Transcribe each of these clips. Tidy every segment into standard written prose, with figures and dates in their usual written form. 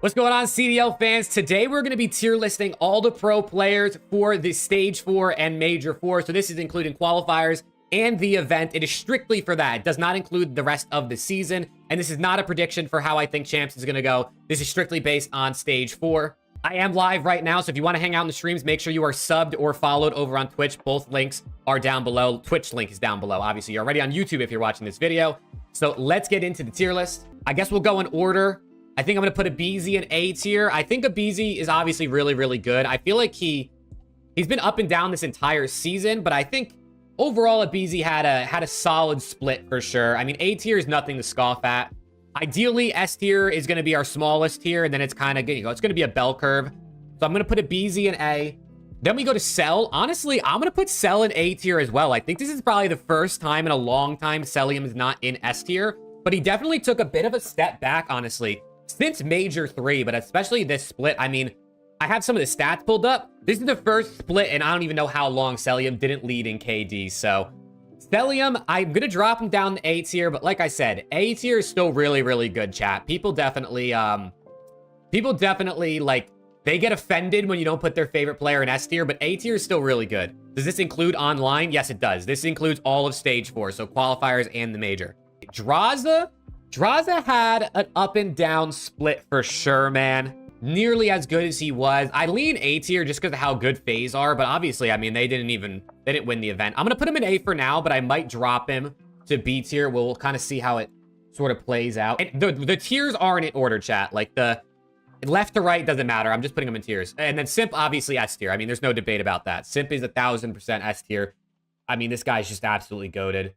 What's going on, CDL fans? Today we're going to be tier listing all the pro players for the Stage 4 and Major 4. So this is including qualifiers and the event. It is strictly for that. It does not include the rest of the season. And this is not a prediction for how I think Champs is going to go. This is strictly based on Stage 4. I am live right now, so if you want to hang out in the streams, make sure you are subbed or followed over on Twitch. Both links are down below. Twitch link is down below. Obviously, you're already on YouTube if you're watching this video. So let's get into the tier list. I guess we'll go in order. I think I'm going to put a BZ in A tier. I think a BZ is obviously really, really good. I feel like he's been up and down this entire season, but I think overall a BZ had a solid split for sure. I mean, A tier is nothing to scoff at. Ideally, S tier is going to be our smallest tier, and then it's kind of, it's going to be a bell curve. So I'm going to put a BZ in A. Then we go to Cell. Honestly, I'm going to put Cell in A tier as well. I think this is probably the first time in a long time Cellium is not in S tier, but he definitely took a bit of a step back, honestly, since Major 3, but especially this split. I mean, I have some of the stats pulled up. This is the first split, and I don't even know how long Cellium didn't lead in KD. So Cellium, I'm going to drop him down to A tier, but like I said, A tier is still really, really good, chat. People definitely, like, they get offended when you don't put their favorite player in S tier, but A tier is still really good. Does this include online? Yes, it does. This includes all of Stage 4, so qualifiers and the Major. Draza had an up and down split for sure, man. Nearly as good as he was. I lean A tier just because of how good FaZe are, but obviously, I mean, they didn't win the event. I'm going to put him in A for now, but I might drop him to B tier. We'll kind of see how it sort of plays out. And the tiers aren't in order, chat. Like, the left to right doesn't matter. I'm just putting them in tiers. And then Simp, obviously, S tier. I mean, there's no debate about that. Simp is 1000% S tier. I mean, this guy's just absolutely goated.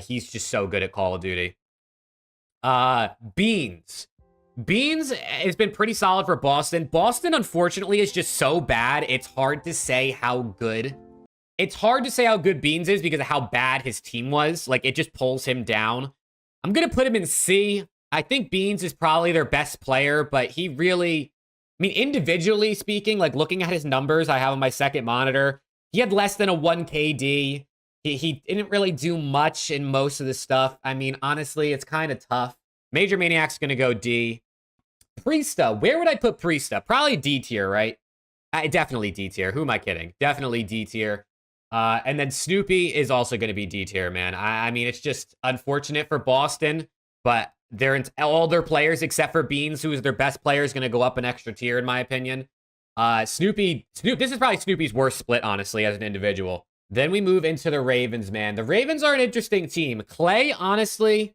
He's just so good at Call of Duty. Beans has been pretty solid for Boston. Boston, unfortunately, is just so bad. It's hard to say how good. It's hard to say how good Beans is because of how bad his team was. Like, it just pulls him down. I'm going to put him in C. I think Beans is probably their best player, but he really, I mean, individually speaking, like looking at his numbers I have on my second monitor, he had less than a 1 KD. He didn't really do much in most of the stuff. I mean, honestly, it's kind of tough. Major Maniac's going to go D. Priesta, where would I put Priesta? Probably D tier, right? Definitely D tier. Who am I kidding? Definitely D tier. And then Snoopy is also going to be D tier, man. I mean, it's just unfortunate for Boston, but all their players except for Beans, who is their best player, is going to go up an extra tier, in my opinion. This is probably Snoopy's worst split, honestly, as an individual. Then we move into the Ravens, man. The Ravens are an interesting team. Clay, honestly,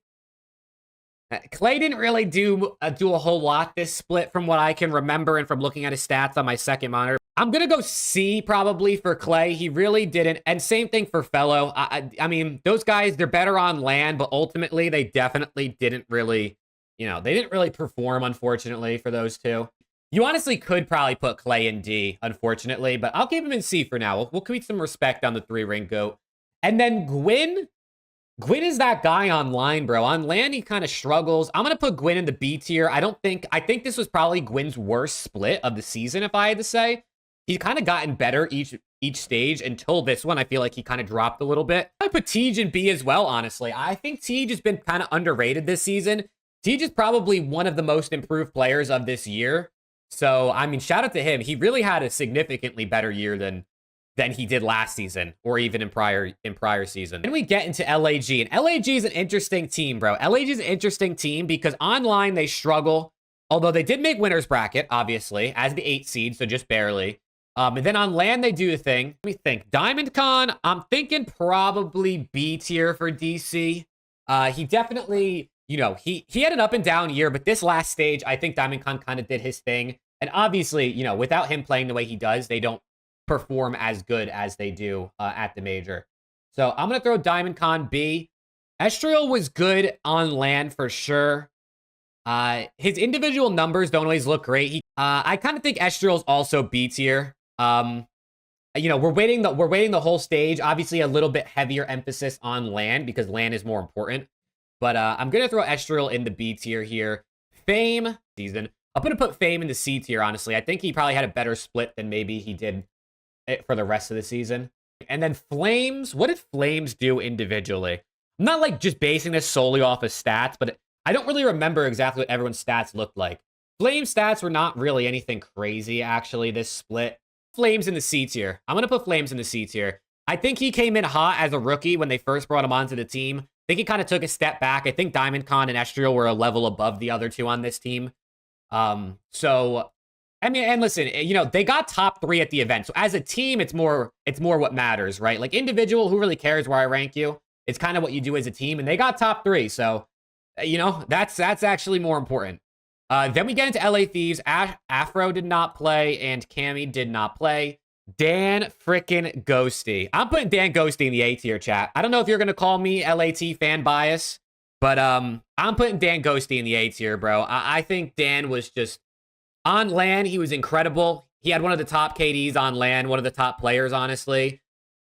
Clay didn't really do a whole lot this split from what I can remember and from looking at his stats on my second monitor. I'm going to go C probably for Clay. He really didn't. And same thing for Fellow. I mean, those guys, they're better on land, but ultimately they definitely didn't really, they didn't really perform, unfortunately, for those two. You honestly could probably put Clay in D, unfortunately, but I'll keep him in C for now. We'll keep some respect on the 3-ring GOAT. And then Gwyn. Gwyn is that guy online, bro. On land, he kind of struggles. I'm going to put Gwyn in the B tier. I think this was probably Gwyn's worst split of the season, if I had to say. He's kind of gotten better each stage until this one. I feel like he kind of dropped a little bit. I put Tej in B as well, honestly. I think Tej has been kind of underrated this season. Tej is probably one of the most improved players of this year. So, I mean, shout out to him. He really had a significantly better year than he did last season or even in prior season. Then we get into LAG, and LAG is an interesting team, bro. LAG is an interesting team because online they struggle, although they did make winner's bracket, obviously, as the 8th seed, so just barely. And then on land, they do the thing. Let me think. Diamond Con, I'm thinking probably B tier for DC. He definitely, he had an up and down year, but this last stage, I think Diamond Con kind of did his thing. And obviously, without him playing the way he does, they don't perform as good as they do at the Major. So I'm going to throw Diamond Con B. Estriel was good on land for sure. His individual numbers don't always look great. I kind of think Estriel's also B tier. We're waiting the whole stage. Obviously, a little bit heavier emphasis on land because land is more important. But I'm going to throw Estriel in the B tier here. Fame season. I'm going to put Fame in the C tier, honestly. I think he probably had a better split than maybe he did for the rest of the season. And then Flames. What did Flames do individually? I'm not like just basing this solely off of stats, but I don't really remember exactly what everyone's stats looked like. Flame stats were not really anything crazy, actually, this split. Flames in the C tier. I'm going to put Flames in the C tier. I think he came in hot as a rookie when they first brought him onto the team. I think he kind of took a step back. I think DiamondCon and Estriel were a level above the other two on this team. So, I mean, and listen, you know, they got top 3 at the event. So as a team, it's more what matters, right? Like individual, who really cares where I rank you? It's kind of what you do as a team, and they got top 3. So, you know, that's actually more important. Then we get into LA Thieves. Afro did not play, and Cammy did not play. Dan frickin' Ghosty. I'm putting Dan Ghosty in the A tier, chat. I don't know if you're gonna call me LAT fan bias, but I'm putting Dan Ghosty in the A tier, bro. I think Dan was just on LAN. He was incredible. He had one of the top KDs on LAN, one of the top players, honestly.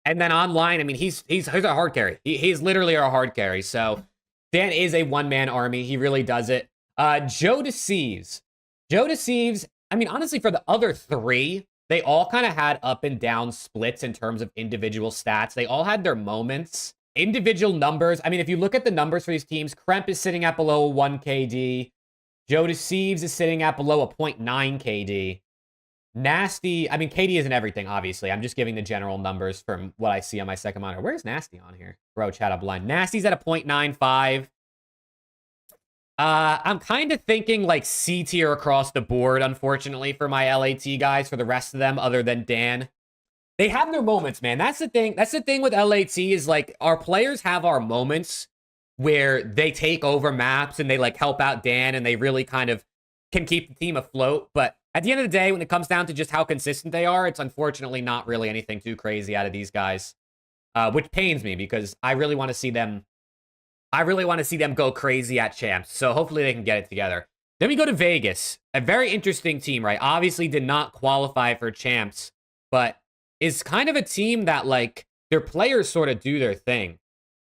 And then online, I mean, he's a hard carry. He's literally a hard carry. So Dan is a one-man army. He really does it. Joe Deceives. Joe Deceives, I mean, honestly, for the other 3, they all kind of had up and down splits in terms of individual stats. They all had their moments. Individual numbers. I mean, if you look at the numbers for these teams, Kremp is sitting at below a 1 KD. Joe Deceives is sitting at below a 0.9 KD. Nasty, I mean, KD isn't everything, obviously. I'm just giving the general numbers from what I see on my second monitor. Where's Nasty on here? Bro, chat up line. Nasty's at a 0.95. I'm kind of thinking like C tier across the board, unfortunately, for my LAT guys, for the rest of them, other than Dan. They have their moments, man. That's the thing. That's the thing with LAT is like our players have our moments where they take over maps and they like help out Dan and they really kind of can keep the team afloat. But at the end of the day, when it comes down to just how consistent they are, it's unfortunately not really anything too crazy out of these guys, which pains me because I really want to see them. I really want to see them go crazy at champs. So hopefully they can get it together. Then we go to Vegas, a very interesting team, right? Obviously did not qualify for champs, but is kind of a team that like their players sort of do their thing.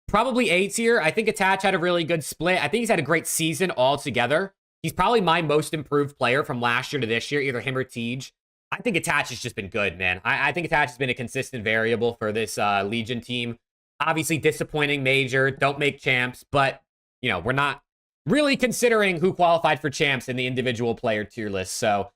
Probably A tier. I think Attach had a really good split. I think he's had a great season altogether. He's probably my most improved player from last year to this year, either him or Tej. I think Attach has just been good, man. I think Attach has been a consistent variable for this Legion team. Obviously disappointing major, don't make champs, but, you know, we're not really considering who qualified for champs in the individual player tier list. So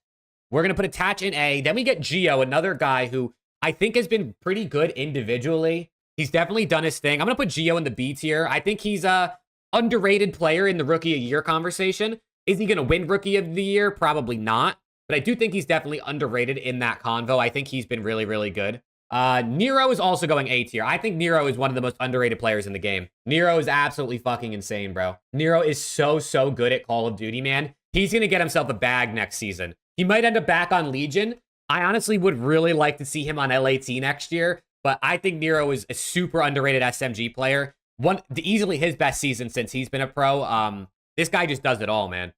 we're going to put Attach in A. Then we get Gio, another guy who I think has been pretty good individually. He's definitely done his thing. I'm going to put Gio in the B tier. I think he's a underrated player in the Rookie of the Year conversation. Is he going to win Rookie of the Year? Probably not. But I do think he's definitely underrated in that convo. I think he's been really, really good. Nero is also going A tier. I think Nero is one of the most underrated players in the game. Nero is absolutely fucking insane, bro. Nero is so good at Call of Duty, man. He's going to get himself a bag next season. He might end up back on Legion. I honestly would really like to see him on LAT next year, but I think Nero is a super underrated SMG player. Easily his best season since he's been a pro. This guy just does it all, man.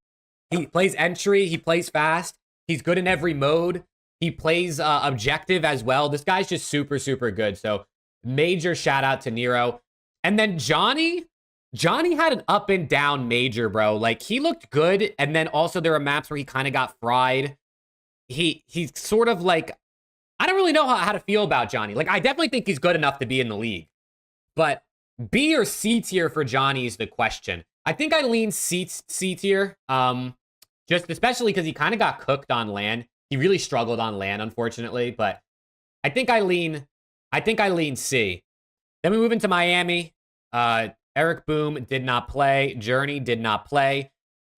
He plays entry. He plays fast. He's good in every mode. He plays objective as well. This guy's just super good. So major shout out to Nero. And then Johnny had an up and down major, bro. Like he looked good. And then also there were maps where he kind of got fried. He's sort of like, I don't really know how to feel about Johnny. Like I definitely think he's good enough to be in the league. But B or C tier for Johnny is the question. I think I lean C tier. Just especially because he kind of got cooked on LAN. He really struggled on LAN, unfortunately, but I think I lean C. Then we move into Miami. Eric Boom did not play. Journey did not play.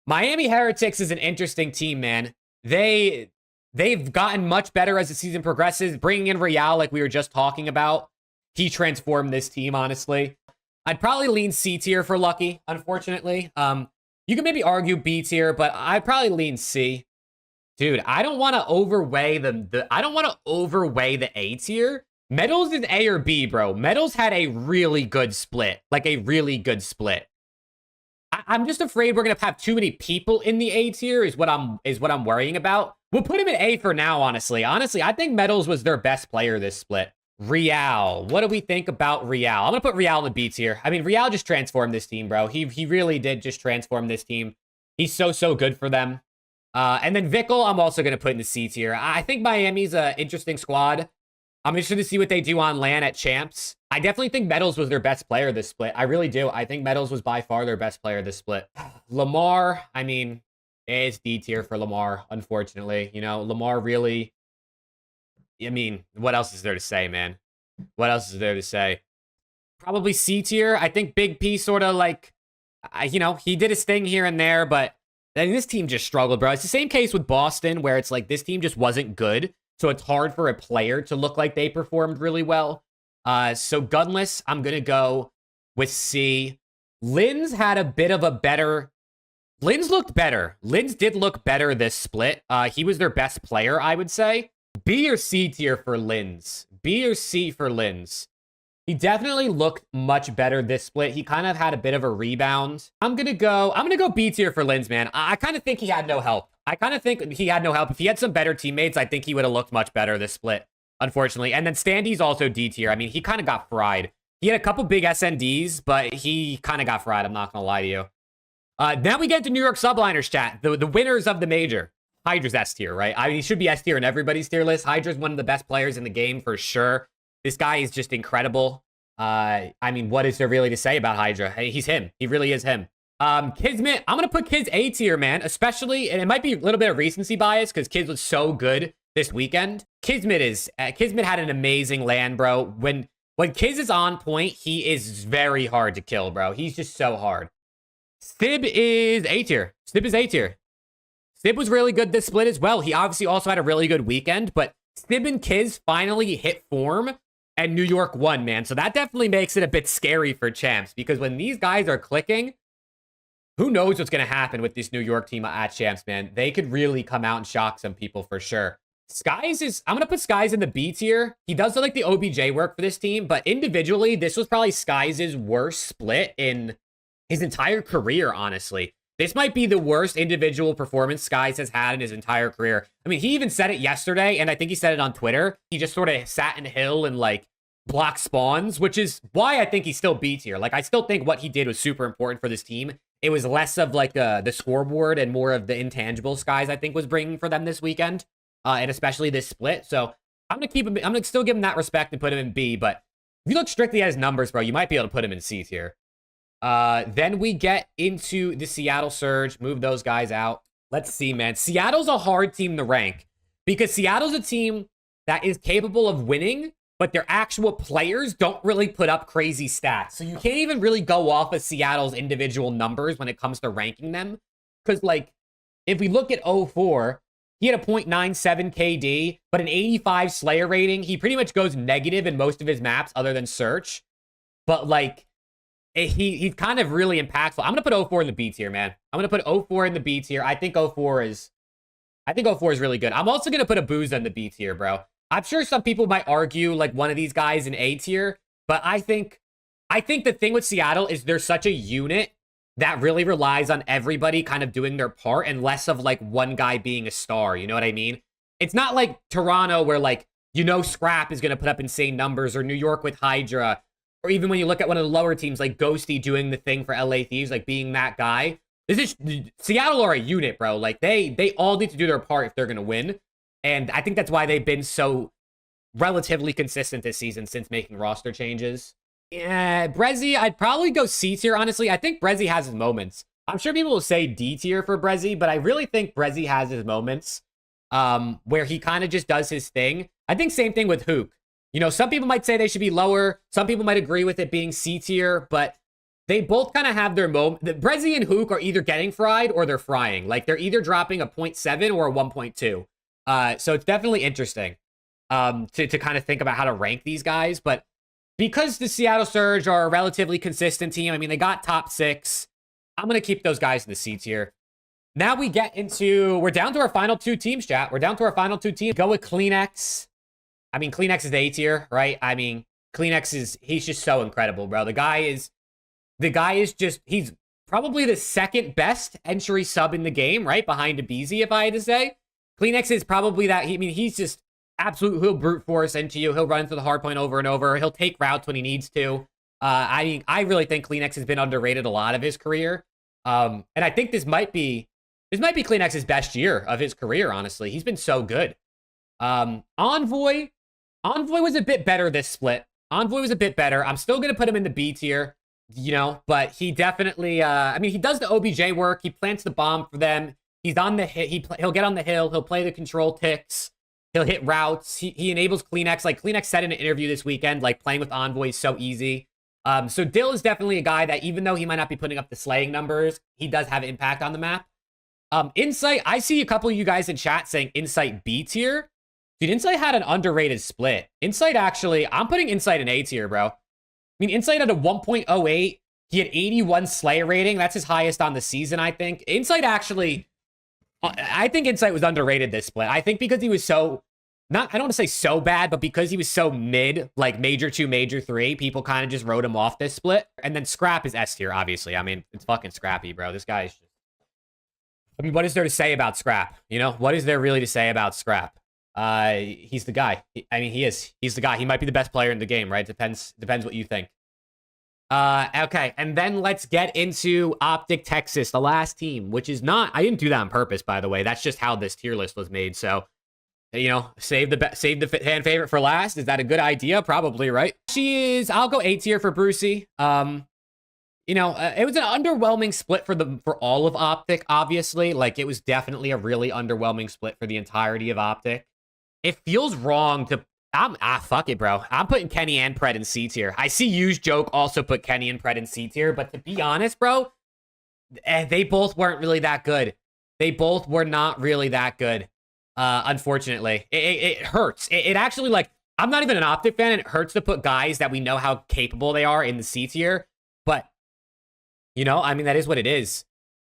Miami Heretics is an interesting team, man. They've gotten much better as the season progresses. Bringing in Real, like we were just talking about, he transformed this team, honestly. I'd probably lean C tier for Lucky, unfortunately. You can maybe argue B tier, but I'd probably lean C. Dude, I don't want to overweigh I don't want to overweigh the A tier. Metals is A or B, bro. Metals had a really good split. Like a really good split. I'm just afraid we're gonna have too many people in the A tier is what I'm worrying about. We'll put him in A for now, honestly. Honestly, I think Metals was their best player this split. Real. What do we think about Real? I'm gonna put Real in the B tier. I mean, Real just transformed this team, bro. He really did just transform this team. He's so good for them. And then Vickle, I'm also gonna put in the C tier. I think Miami's an interesting squad. I'm interested to see what they do on LAN at champs. I definitely think Metals was their best player this split. I really do. I think Metals was by far their best player this split. Lamar, I mean, It's D tier for Lamar, unfortunately. You know, Lamar really, I mean, what else is there to say, man? What else is there to say? Probably C tier. I think Big P sort of like, you know, he did his thing here and there, but then this team just struggled, bro. It's the same case with Boston, where it's like this team just wasn't good. So it's hard for a player to look like they performed really well. So Gunless, I'm going to go with C. Linz had a bit of a better... Linz looked better. Linz did look better this split. He was their best player, I would say. B or C tier for Linz. B or C for Linz. He definitely looked much better this split. He kind of had a bit of a rebound. I'm gonna go B tier for Linz, man. I kind of think he had no help. I kind of think he had no help. If he had some better teammates, I think he would have looked much better this split, unfortunately. And then Standy's also D tier. I mean, he kind of got fried. He had a couple big SNDs, but he kind of got fried. I'm not gonna lie to you. Now we get to New York Subliners chat. The winners of the major. Hydra's S tier, right? I mean, he should be S tier in everybody's tier list. Hydra's one of the best players in the game for sure. This guy is just incredible. I mean, what is there really to say about Hydra? Hey, he's him. He really is him. Kismet, I'm going to put Kiz A tier, man. Especially, and it might be a little bit of recency bias because Kiz was so good this weekend. Kismet had an amazing land, bro. When Kiz is on point, he is very hard to kill, bro. He's just so hard. Sib is A tier. Sib is A tier. Sib was really good this split as well. He obviously also had a really good weekend, but Sib and Kiz finally hit form. And New York won, man. So that definitely makes it a bit scary for champs, because when these guys are clicking, who knows what's going to happen with this New York team at champs, man. They could really come out and shock some people for sure. I'm going to put Skies in the B tier. He does like the OBJ work for this team, but individually, this was probably Skies' worst split in his entire career, honestly. This might be the worst individual performance Skies has had in his entire career. I mean, he even said it yesterday, and I think he said it on Twitter. He just sort of sat in hill and, like, blocked spawns, which is why I think he's still B tier. Like, I still think what he did was super important for this team. It was less of, like, the scoreboard and more of the intangible Skies, I think, was bringing for them this weekend, and especially this split. So I'm going to keep him. I'm going to still give him that respect and put him in B, but if you look strictly at his numbers, bro, you might be able to put him in C tier. Then we get into the Seattle Surge. Move those guys out. Let's see, man. Seattle's a hard team to rank because Seattle's a team that is capable of winning, but their actual players don't really put up crazy stats. So you can't even really go off of Seattle's individual numbers when it comes to ranking them. Because, like, if we look at 0-4, he had a 0.97 KD, but an 85 Slayer rating. He pretty much goes negative in most of his maps other than Search. But, like, he's kind of really impactful. I'm going to put 0-4 in the B tier, man. I'm going to put 0-4 in the B tier. I think 0-4 is really good. I'm also going to put Abuza in the B tier, bro. I'm sure some people might argue like one of these guys in A tier, but I think the thing with Seattle is they're such a unit that really relies on everybody kind of doing their part and less of like one guy being a star. You know what I mean? It's not like Toronto where like, you know, Scrap is going to put up insane numbers, or New York with Hydra. Or even when you look at one of the lower teams like Ghosty doing the thing for LA Thieves, like being that guy. Seattle are a unit, bro. Like they all need to do their part if they're going to win. And I think that's why they've been so relatively consistent this season since making roster changes. Yeah, Brezzy, I'd probably go C tier, honestly. I think Brezzy has his moments. I'm sure people will say D tier for Brezzy, but I really think Brezzy has his moments where he kind of just does his thing. I think same thing with Hook. You know, some people might say they should be lower. Some people might agree with it being C tier, but they both kind of have their moment. Brezzy and Hook are either getting fried or they're frying. Like, they're either dropping a 0.7 or a 1.2. So it's definitely interesting to kind of think about how to rank these guys. But because the Seattle Surge are a relatively consistent team, I mean, they got top 6. I'm going to keep those guys in the C tier. Now we get into, we're down to our final 2 teams, chat. We're down to our final 2 teams. Go with CleanX. I mean, CleanX is A tier, right? I mean, CleanX he's just so incredible, bro. The guy is just, he's probably the second best entry sub in the game, right? Behind Abizi, if I had to say. CleanX is probably that, he's just absolute, he'll brute force into you. He'll run into the hard point over and over. He'll take routes when he needs to. I mean, I really think CleanX has been underrated a lot of his career. And I think this might be CleanX's best year of his career, honestly. He's been so good. Envoy was a bit better this split. Envoy was a bit better. I'm still going to put him in the B tier, you know, but he definitely, I mean, he does the OBJ work. He plants the bomb for them. He's on the hit. He'll get on the hill. He'll play the control ticks. He'll hit routes. He enables CleanX. Like CleanX said in an interview this weekend, like playing with Envoy is so easy. So Dill is definitely a guy that even though he might not be putting up the slaying numbers, he does have impact on the map. Insight, I see a couple of you guys in chat saying Insight B tier. Dude, Insight had an underrated split. Insight actually, I'm putting Insight in A tier, bro. I mean, Insight had a 1.08. He had 81 Slayer rating. That's his highest on the season, I think. Insight actually, I think Insight was underrated this split. I think because he was so, I don't want to say so bad, but because he was so mid, like Major 2, Major 3, people kind of just wrote him off this split. And then Scrap is S tier, obviously. I mean, it's fucking Scrappy, bro. This guy is just... I mean, what is there to say about Scrap? You know, what is there really to say about Scrap? He's the guy. I mean, he is. He's the guy. He might be the best player in the game, right? Depends what you think. Okay, and then let's get into OpTic Texas, the last team, which is not... I didn't do that on purpose, by the way. That's just how this tier list was made. So, you know, save the fan favorite for last. Is that a good idea? Probably, right? She is... I'll go A tier for Brucey. You know, it was an underwhelming split for all of OpTic, obviously. Like, it was definitely a really underwhelming split for the entirety of OpTic. It feels wrong to... fuck it, bro. I'm putting Kenny and Pred in C tier. I see Yu's joke also put Kenny and Pred in C tier, but to be honest, bro, they both weren't really that good. They both were not really that good, unfortunately. It hurts. It actually, like, I'm not even an OpTic fan, and it hurts to put guys that we know how capable they are in the C tier, but... You know, I mean, that is what it is.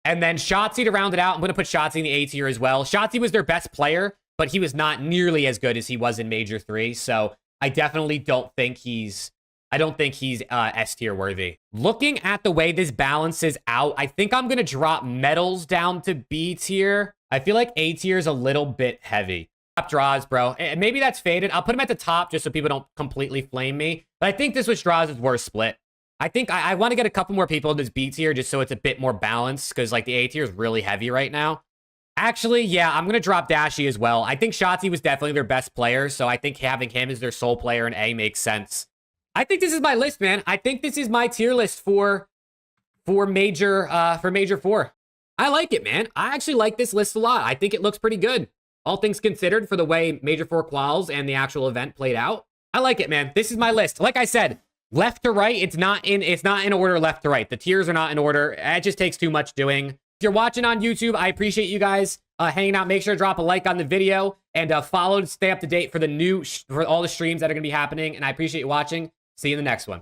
And then Shotzzy to round it out. I'm going to put Shotzzy in the A tier as well. Shotzzy was their best player, but he was not nearly as good as he was in Major 3. So I definitely don't think he's S tier worthy. Looking at the way this balances out, I think I'm going to drop Metals down to B tier. I feel like A tier is a little bit heavy. Top draws, bro. And maybe that's faded. I'll put him at the top just so people don't completely flame me. But I think this was Draws' worst split. I think I want to get a couple more people in this B tier just so it's a bit more balanced because, like, the A tier is really heavy right now. Actually, yeah, I'm going to drop Dashy as well. I think Shotzzy was definitely their best player, so I think having him as their sole player in A makes sense. I think this is my list, man. I think this is my tier list for Major 4. I like it, man. I actually like this list a lot. I think it looks pretty good. All things considered for the way Major 4 quals and the actual event played out. I like it, man. This is my list. Like I said, left to right, it's not in order left to right. The tiers are not in order. It just takes too much doing. If you're watching on YouTube, I appreciate you guys hanging out. Make sure to drop a like on the video and follow to stay up to date for all the streams that are going to be happening. And I appreciate you watching. See you in the next one.